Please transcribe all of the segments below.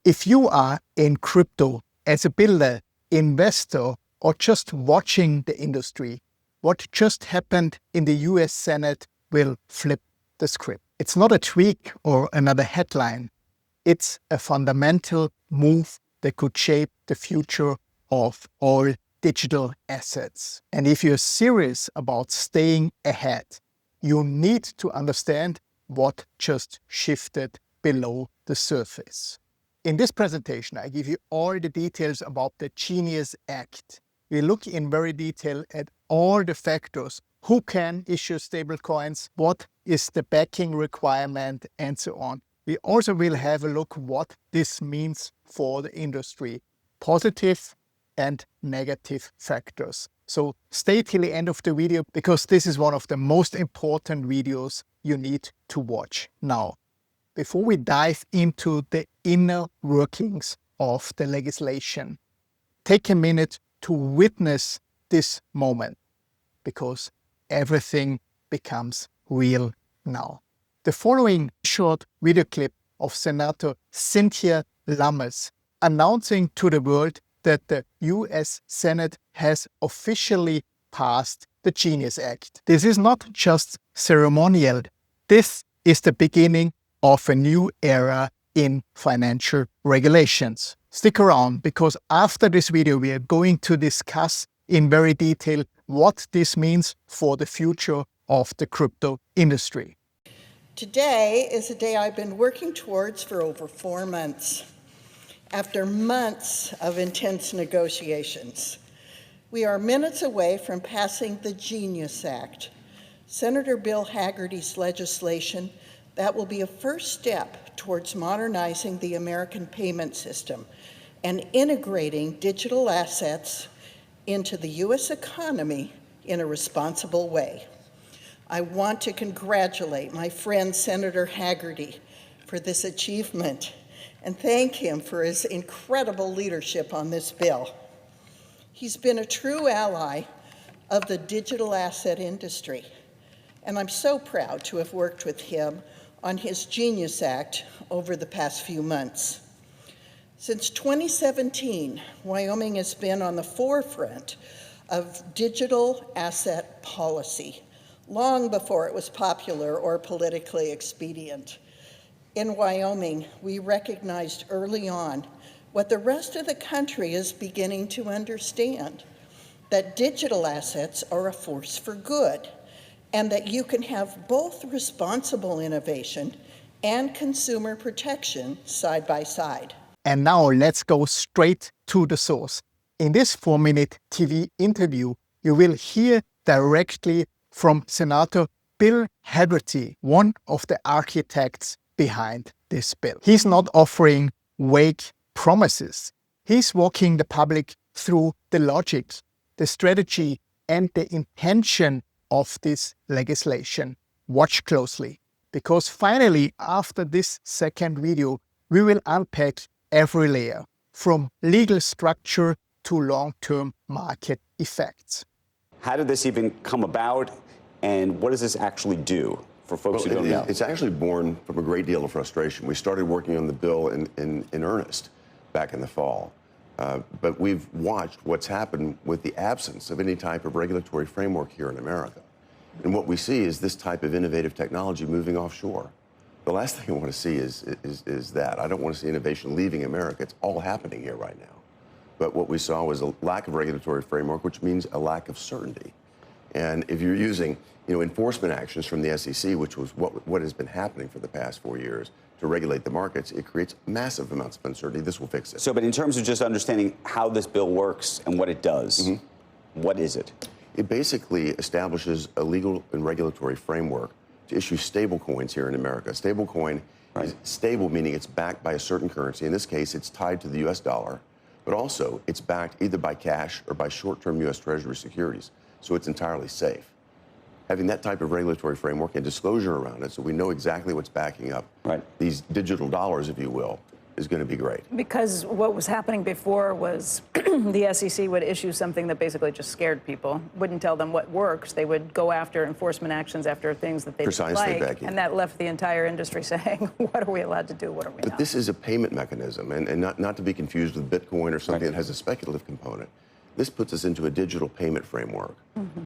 If you are in crypto as a builder, investor, or just watching the industry, what just happened in the US Senate will flip the script. It's not a tweak or another headline. It's a fundamental move that could shape the future of all digital assets. And if you're serious about staying ahead, you need to understand what just shifted below the surface. In this presentation, I give you all the details about the Genius Act. We look in very detail at all the factors, who can issue stablecoins, what is the backing requirement, and so on. We also will have a look what this means for the industry, positive and negative factors. So stay till the end of the video because this is one of the most important videos you need to watch now. Before we dive into the inner workings of the legislation, take a minute to witness this moment because everything becomes real now. The following short video clip of Senator Cynthia Lummis announcing to the world that the US Senate has officially passed the Genius Act. This is not just ceremonial. This is the beginning of a new era in financial regulations. Stick around because after this video we are going to discuss in very detail what this means for the future of the crypto industry. Today is a day I've been working towards for over 4 months. After months of intense negotiations, we are minutes away from passing the Genius Act, Senator Bill Haggerty's legislation that will be a first step towards modernizing the American payment system and integrating digital assets into the U.S. economy in a responsible way. I want to congratulate my friend Senator Haggerty for this achievement and thank him for his incredible leadership on this bill. He's been a true ally of the digital asset industry, and I'm so proud to have worked with him on his Genius Act over the past few months. Since 2017, Wyoming has been on the forefront of digital asset policy, long before it was popular or politically expedient. In Wyoming, we recognized early on what the rest of the country is beginning to understand, that digital assets are a force for good, and that you can have both responsible innovation and consumer protection side by side. And now let's go straight to the source. In this 4-minute TV interview, you will hear directly from Senator Bill Haggerty, one of the architects behind this bill. He's not offering vague promises. He's walking the public through the logic, the strategy, and the intention of this legislation. Watch closely, because finally, after this second video, we will unpack every layer, from legal structure to long-term market effects. How did this even come about, and what does this actually do for folks who don't know? It's actually born from a great deal of frustration. We started working on the bill in earnest back in the fall. But we've watched what's happened with the absence of any type of regulatory framework here in America. And what we see is this type of innovative technology moving offshore. The last thing I want to see is that. I don't want to see innovation leaving America. It's all happening here right now. But what we saw was a lack of regulatory framework, which means a lack of certainty. And if you're using enforcement actions from the SEC, which was what has been happening for the past 4 years, to regulate the markets, it creates massive amounts of uncertainty. This will fix it. So, but in terms of just understanding how this bill works and what it does, what is it? It basically establishes a legal and regulatory framework to issue stablecoins here in America. Stablecoin is stable, meaning it's backed by a certain currency. In this case, it's tied to the U.S. dollar, but also it's backed either by cash or by short-term U.S. Treasury securities, so it's entirely safe. Having that type of regulatory framework and disclosure around it so we know exactly what's backing up these digital dollars, if you will, is going to be great. Because what was happening before was the SEC would issue something that basically just scared people, wouldn't tell them what works. They would go after enforcement actions after things that they didn't like, Becky. and that left the entire industry saying, what are we allowed to do, what are we not? But this is a payment mechanism, and not to be confused with Bitcoin or something that has a speculative component. This puts us into a digital payment framework.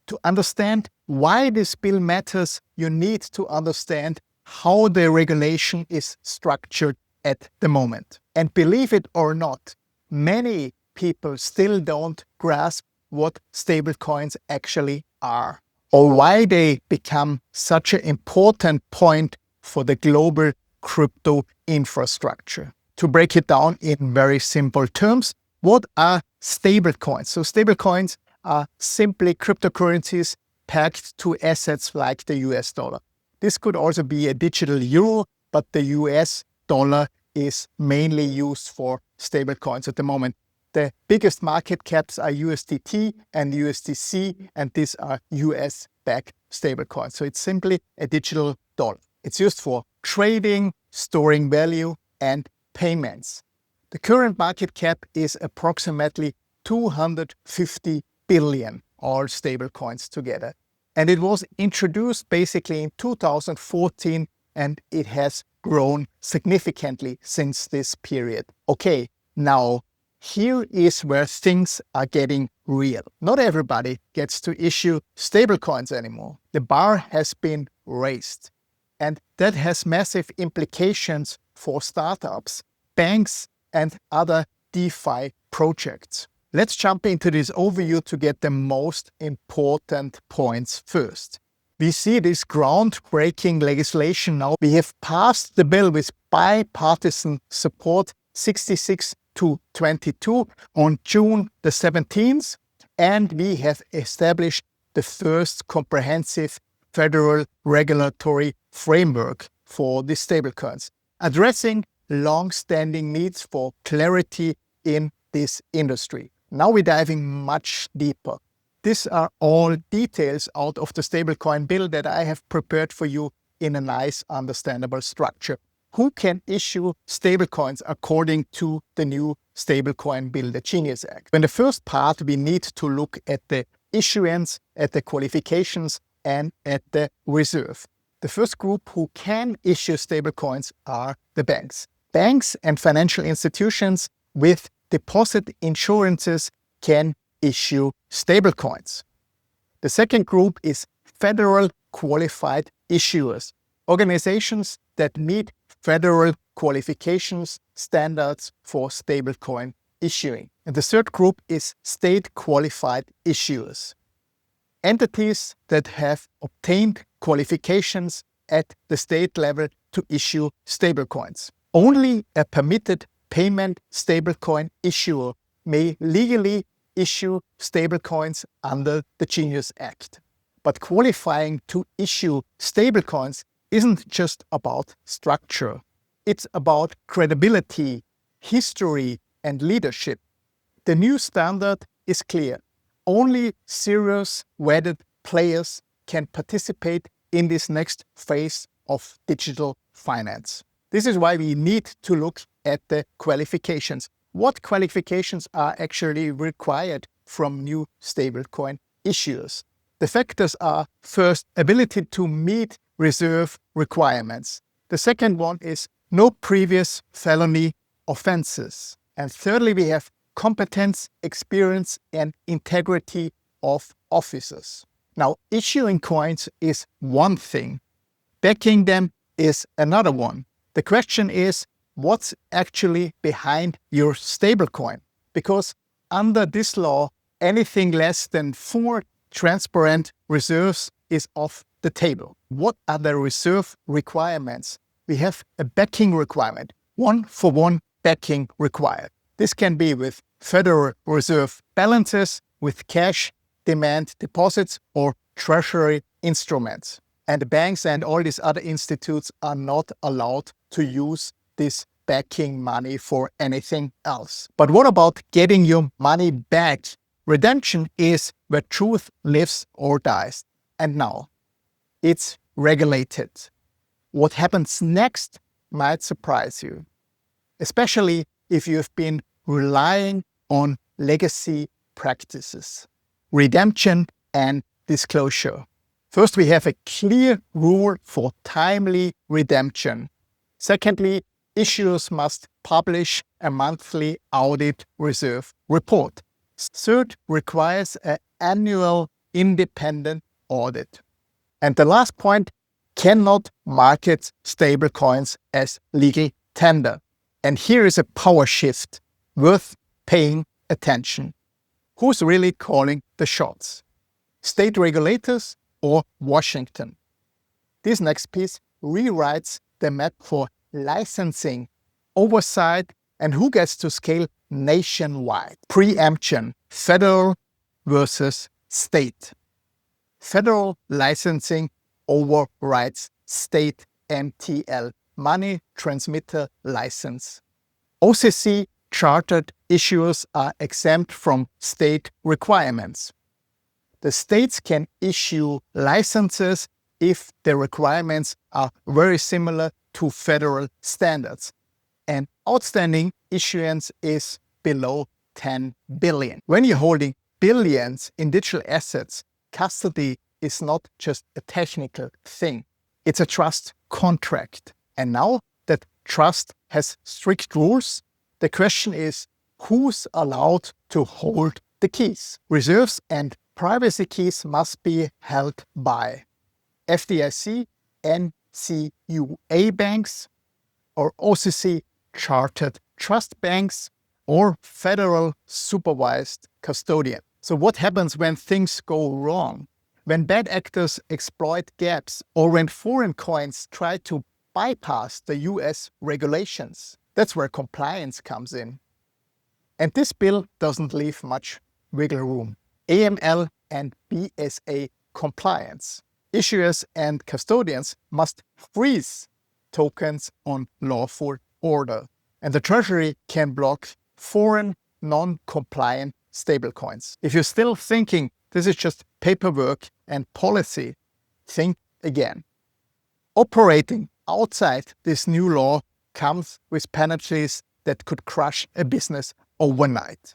To understand why this bill matters, you need to understand how the regulation is structured at the moment. And believe it or not, many people still don't grasp what stablecoins actually are, or why they become such an important point for the global crypto infrastructure. To break it down in very simple terms, what are stablecoins? So stablecoins are simply cryptocurrencies pegged to assets like the US dollar. This could also be a digital euro, but the US dollar is mainly used for stablecoins at the moment. The biggest market caps are USDT and USDC, and these are US-backed stablecoins. So it's simply a digital dollar. It's used for trading, storing value, and payments. The current market cap is approximately 250 billion, all stablecoins together. And it was introduced basically in 2014, and it has grown significantly since this period. Okay, now here is where things are getting real. Not everybody gets to issue stablecoins anymore. The bar has been raised, and that has massive implications for startups, banks, and other DeFi projects. Let's jump into this overview to get the most important points first. We see this groundbreaking legislation now. We have passed the bill with bipartisan support, 66-22 on June the 17th, and we have established the first comprehensive federal regulatory framework for the stablecoins, addressing long-standing needs for clarity in this industry. Now we're diving much deeper. These are all details out of the stablecoin bill that I have prepared for you in a nice, understandable structure. Who can issue stablecoins according to the new stablecoin bill, the Genius Act? In the first part, we need to look at the issuance, at the qualifications, and at the reserve. The first group who can issue stablecoins are the banks. Banks and financial institutions with deposit insurances can issue stablecoins. The second group is federal qualified issuers, organizations that meet federal qualifications standards for stablecoin issuing. And the third group is state qualified issuers, entities that have obtained qualifications at the state level to issue stablecoins. Only a permitted payment stablecoin issuer may legally issue stablecoins under the Genius Act. But qualifying to issue stablecoins isn't just about structure. It's about credibility, history, and leadership. The new standard is clear. Only serious, vetted players can participate in this next phase of digital finance. This is why we need to look at the qualifications. What qualifications are actually required from new stablecoin issuers? The factors are, first, ability to meet reserve requirements. The second one is no previous felony offenses. And thirdly, we have competence, experience, and integrity of officers. Now, issuing coins is one thing. Backing them is another one. The question is, what's actually behind your stablecoin? Because under this law, anything less than 4 transparent reserves is off the table. What are the reserve requirements? We have a backing requirement, 1-for-1 backing required. This can be with Federal Reserve balances, with cash, demand deposits, or treasury instruments. And the banks and all these other institutes are not allowed to use this backing money for anything else. But what about getting your money back? Redemption is where truth lives or dies. And now, it's regulated. What happens next might surprise you. especially if you have been relying on legacy practices, redemption and disclosure. First, we have a clear rule for timely redemption. Secondly, issuers must publish a monthly audit reserve report. Third, requires an annual independent audit. And the last point, cannot market stablecoins as legal tender. And here is a power shift worth paying attention. Who's really calling the shots? State regulators or Washington? This next piece rewrites the map for licensing, oversight, and who gets to scale nationwide. Preemption, federal versus state. Federal licensing overrides state MTL, money transmitter license. OCC chartered issuers are exempt from state requirements. The states can issue licenses if the requirements are very similar to federal standards, and outstanding issuance is below 10 billion. When you're holding billions in digital assets, custody is not just a technical thing. It's a trust contract. And now that trust has strict rules, the question is, who's allowed to hold the keys? Reserves and privacy keys must be held by FDIC, NCUA banks, or OCC chartered trust banks, or federal supervised custodian. So what happens when things go wrong? When bad actors exploit gaps, or when foreign coins try to bypass the US regulations? That's where compliance comes in. And this bill doesn't leave much wiggle room. AML and BSA compliance. Issuers and custodians must freeze tokens on lawful order. And the Treasury can block foreign non-compliant stablecoins. If you're still thinking this is just paperwork and policy, think again. Operating outside this new law comes with penalties that could crush a business overnight.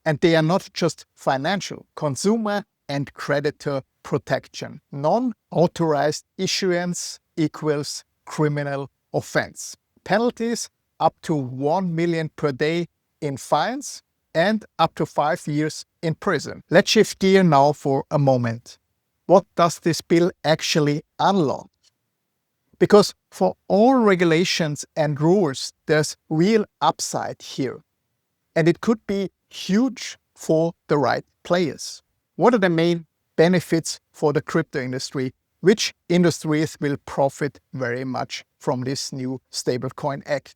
And they are not just financial, consumer and creditor protection. Non-authorized issuance equals criminal offense. Penalties up to 1 million per day in fines and up to 5 years in prison. Let's shift gear now for a moment. What does this bill actually unlock? Because for all regulations and rules, there's real upside here. And it could be huge for the right players. What are the main benefits for the crypto industry? Which industries will profit very much from this new Stablecoin Act?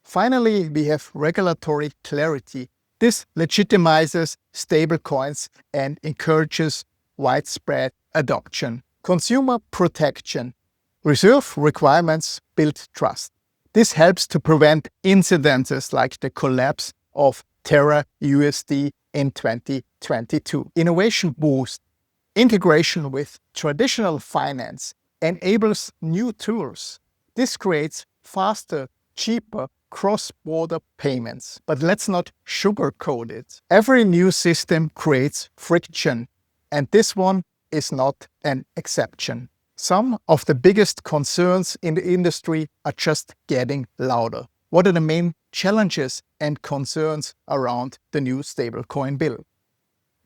Finally, we have regulatory clarity. This legitimizes stablecoins and encourages widespread adoption. Consumer protection. Reserve requirements build trust. This helps to prevent incidences like the collapse of Terra USD in 2022. Innovation boost. Integration with traditional finance enables new tools. This creates faster, cheaper cross-border payments. But let's not sugarcoat it. Every new system creates friction, and this one is not an exception. Some of the biggest concerns in the industry are just getting louder. What are the main challenges and concerns around the new stablecoin bill?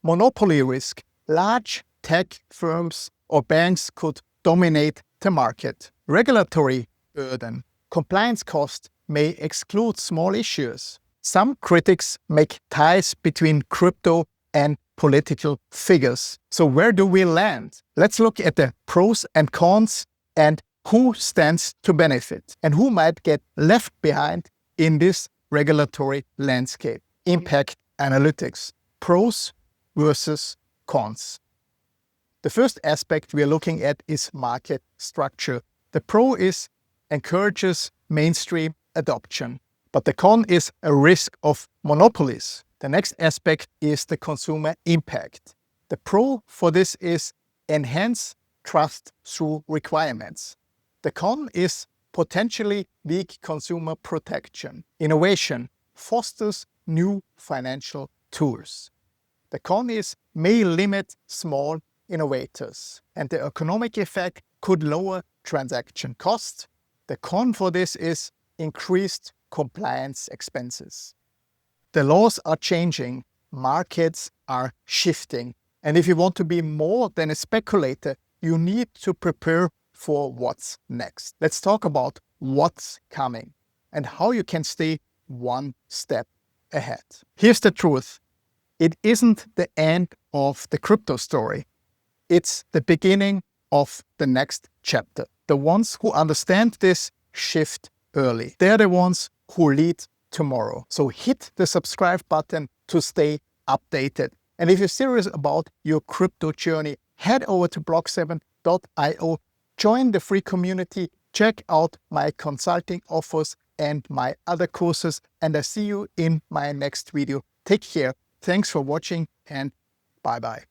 Monopoly risk. Large tech firms or banks could dominate the market. Regulatory burden. Compliance cost may exclude small issuers. Some critics make ties between crypto and political figures. So where do we land? Let's look at the pros and cons and who stands to benefit and who might get left behind in this regulatory landscape. Impact analytics. Pros versus cons. The first aspect we are looking at is market structure. The pro is encourages mainstream adoption, but the con is a risk of monopolies. The next aspect is the consumer impact. The pro for this is enhance trust through requirements. The con is potentially weak consumer protection. Innovation fosters new financial tools. The con is may limit small innovators, and the economic effect could lower transaction costs. The con for this is increased compliance expenses. The laws are changing, markets are shifting, and if you want to be more than a speculator, you need to prepare for what's next. Let's talk about what's coming and how you can stay one step ahead. Here's the truth. It isn't the end of the crypto story. It's the beginning of the next chapter. The ones who understand this shift early. They're the ones who lead tomorrow. So hit the subscribe button to stay updated. And if you're serious about your crypto journey, head over to block7.io, join the free community, check out my consulting offers and my other courses, and I see you in my next video. Take care. Thanks for watching and bye-bye.